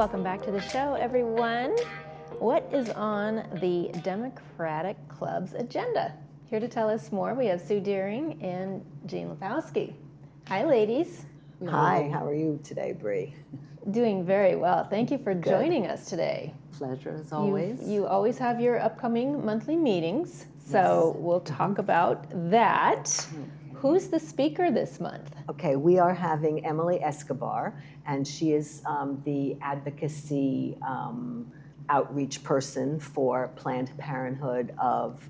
Welcome back to the show, everyone. What is on the Democratic Club's agenda? Here to tell us more, we have Sue Deering and Jean Lepowski. Hi, ladies. Hi, how are you today, Bree? Doing very well. Thank you for joining us today. Pleasure, as always. You always have your upcoming monthly meetings, so we'll talk about that. Who's the speaker this month? Okay, we are having Emily Escobar, and she is the advocacy outreach person for Planned Parenthood of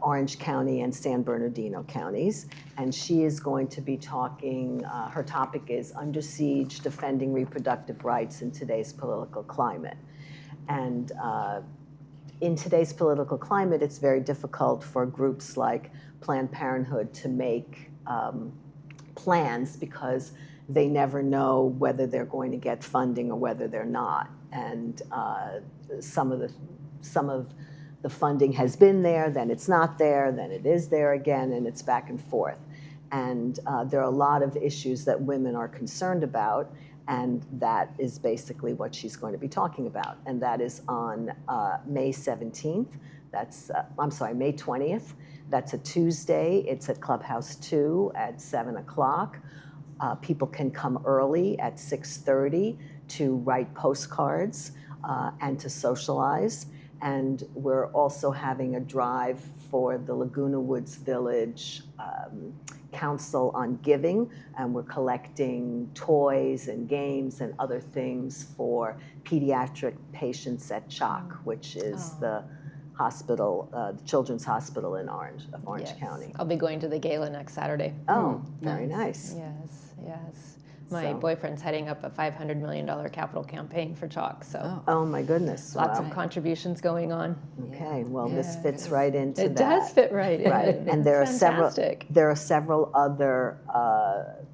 Orange County and San Bernardino counties. And she is going to be talking, her topic is Under Siege, Defending Reproductive Rights in Today's Political Climate. And in today's political climate, it's very difficult for groups like Planned Parenthood to make plans because they never know whether they're going to get funding or whether they're not. And some of the funding has been there, then it's not there, then it is there again, and it's back and forth. And there are a lot of issues that women are concerned about, and that is basically what she's going to be talking about. And that is on May 17th. May 20th. That's a Tuesday. It's at Clubhouse 2 at 7 o'clock. People can come early at 6:30 to write postcards and to socialize. And we're also having a drive for the Laguna Woods Village Council on Giving, and we're collecting toys and games and other things for pediatric patients at CHOC, which is the hospital, the Children's Hospital in Orange County. I'll be going to the gala next Saturday. Oh, very nice. Yes. My boyfriend's heading up a $500 million capital campaign for CHOC, so oh my goodness, lots of contributions going on. Okay, well, this fits right into that. It does fit right in. Right, and there are several other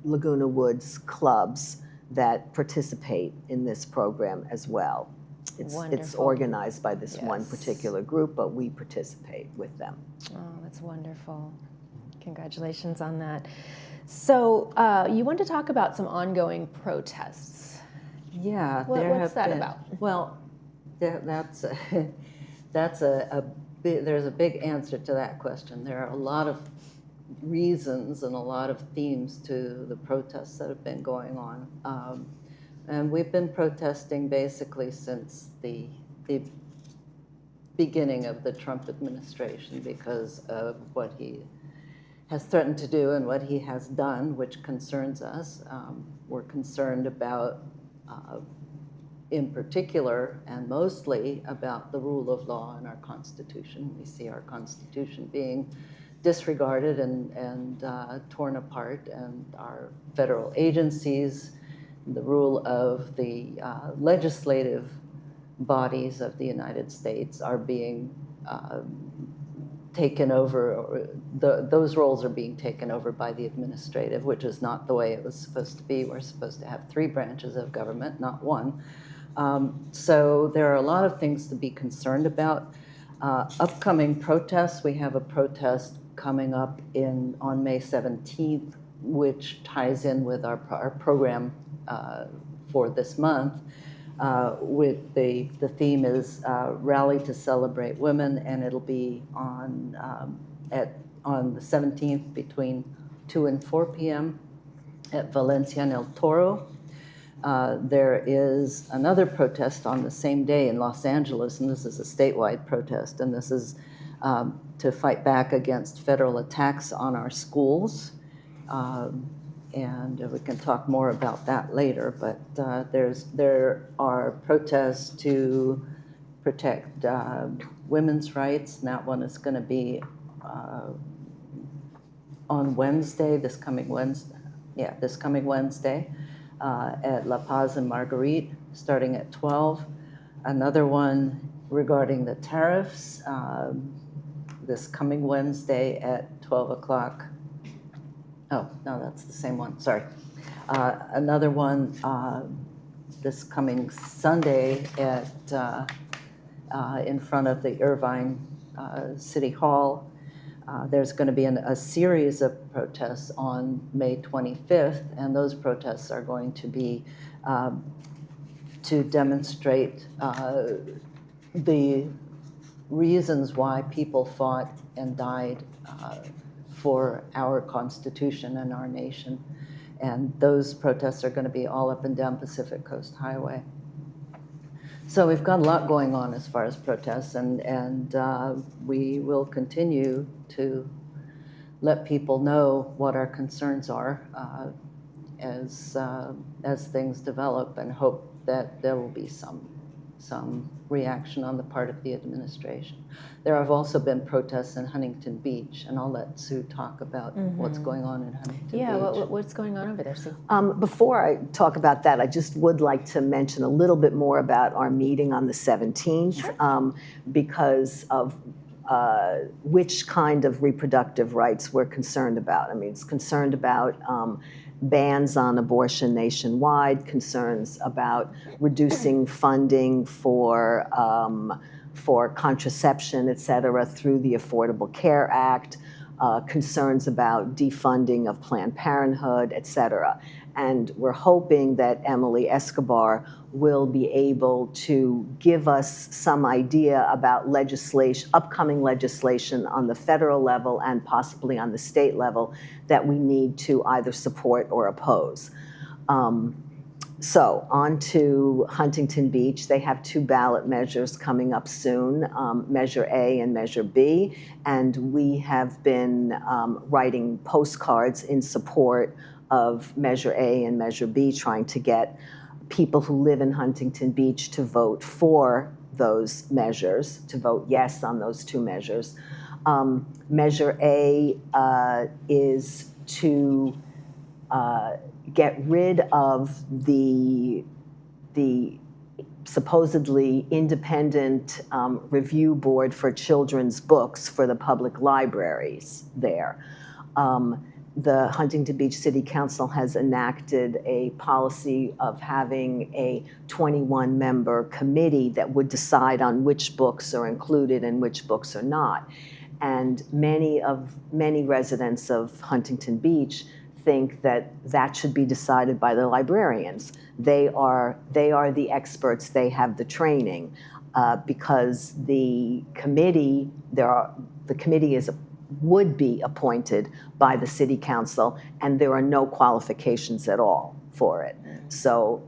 Laguna Woods clubs that participate in this program as well. It's organized by this one particular group, but we participate with them. Oh, that's wonderful. Congratulations on that. So you want to talk about some ongoing protests. Yeah. What's that about? Well, there's a big answer to that question. There are a lot of reasons and a lot of themes to the protests that have been going on. And we've been protesting basically since the beginning of the Trump administration because of what he has threatened to do and what he has done, which concerns us. We're concerned about, in particular and mostly, about the rule of law in our Constitution. We see our Constitution being disregarded and torn apart, and our federal agencies, the rule of the legislative bodies of the United States are being taken over, or those roles are being taken over by the administrative, which is not the way it was supposed to be. We're supposed to have 3 branches of government, not 1. So there are a lot of things to be concerned about. Upcoming protests, we have a protest coming up on May 17th, which ties in with our program for this month. With the theme is Rally to Celebrate Women, and it'll be on the 17th between 2 and 4 p.m. at Valencia and El Toro. There is another protest on the same day in Los Angeles, and this is a statewide protest, and this is to fight back against federal attacks on our schools. And we can talk more about that later, but there are protests to protect women's rights, and that one is going to be on Wednesday, this coming Wednesday, at La Paz and Marguerite, starting at 12. Another one regarding the tariffs, this coming Wednesday at 12 o'clock. Oh, no, that's the same one, sorry. Another one this coming Sunday in front of the Irvine City Hall. There's going to be a series of protests on May 25th, and those protests are going to be to demonstrate the reasons why people fought and died for our Constitution and our nation. And those protests are going to be all up and down Pacific Coast Highway. So we've got a lot going on as far as protests, and we will continue to let people know what our concerns are as things develop, and hope that there will be some reaction on the part of the administration. There have also been protests in Huntington Beach, and I'll let Sue talk about what's going on in Huntington Beach. Yeah, what's going on over there, Sue? Before I talk about that, I just would like to mention a little bit more about our meeting on the 17th, because of which kind of reproductive rights we're concerned about. I mean, it's concerned about bans on abortion nationwide, concerns about reducing funding for contraception, et cetera, through the Affordable Care Act, concerns about defunding of Planned Parenthood, et cetera. And we're hoping that Emily Escobar will be able to give us some idea about upcoming legislation on the federal level and possibly on the state level that we need to either support or oppose. So on to Huntington Beach. They have 2 ballot measures coming up soon, Measure A and Measure B, and we have been writing postcards in support of Measure A and Measure B, trying to get people who live in Huntington Beach to vote for those measures, to vote yes on those 2 measures. Measure A is to get rid of the supposedly independent review board for children's books for the public libraries there. The Huntington Beach City Council has enacted a policy of having a 21-member committee that would decide on which books are included and which books are not. And many residents of Huntington Beach think that that should be decided by the librarians. They are the experts, they have the training, because the committee would be appointed by the city council, and there are no qualifications at all for it. So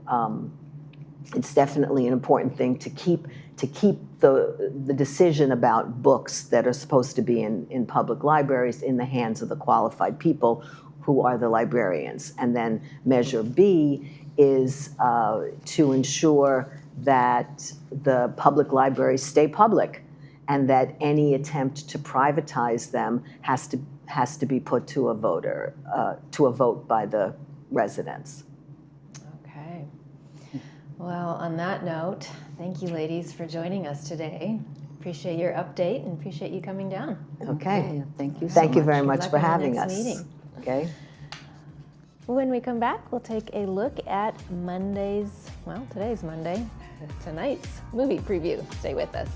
it's definitely an important thing to keep the decision about books that are supposed to be in public libraries in the hands of the qualified people who are the librarians. And then Measure B is to ensure that the public libraries stay public, and that any attempt to privatize them has to be put to a vote by the residents. Okay. Well, on that note, thank you, ladies, for joining us today. Appreciate your update and appreciate you coming down. Okay. Thank you so Thank you much. very Good much luck for on the having next us. meeting. Okay. When we come back, we'll take a look at today's Monday, tonight's movie preview. Stay with us.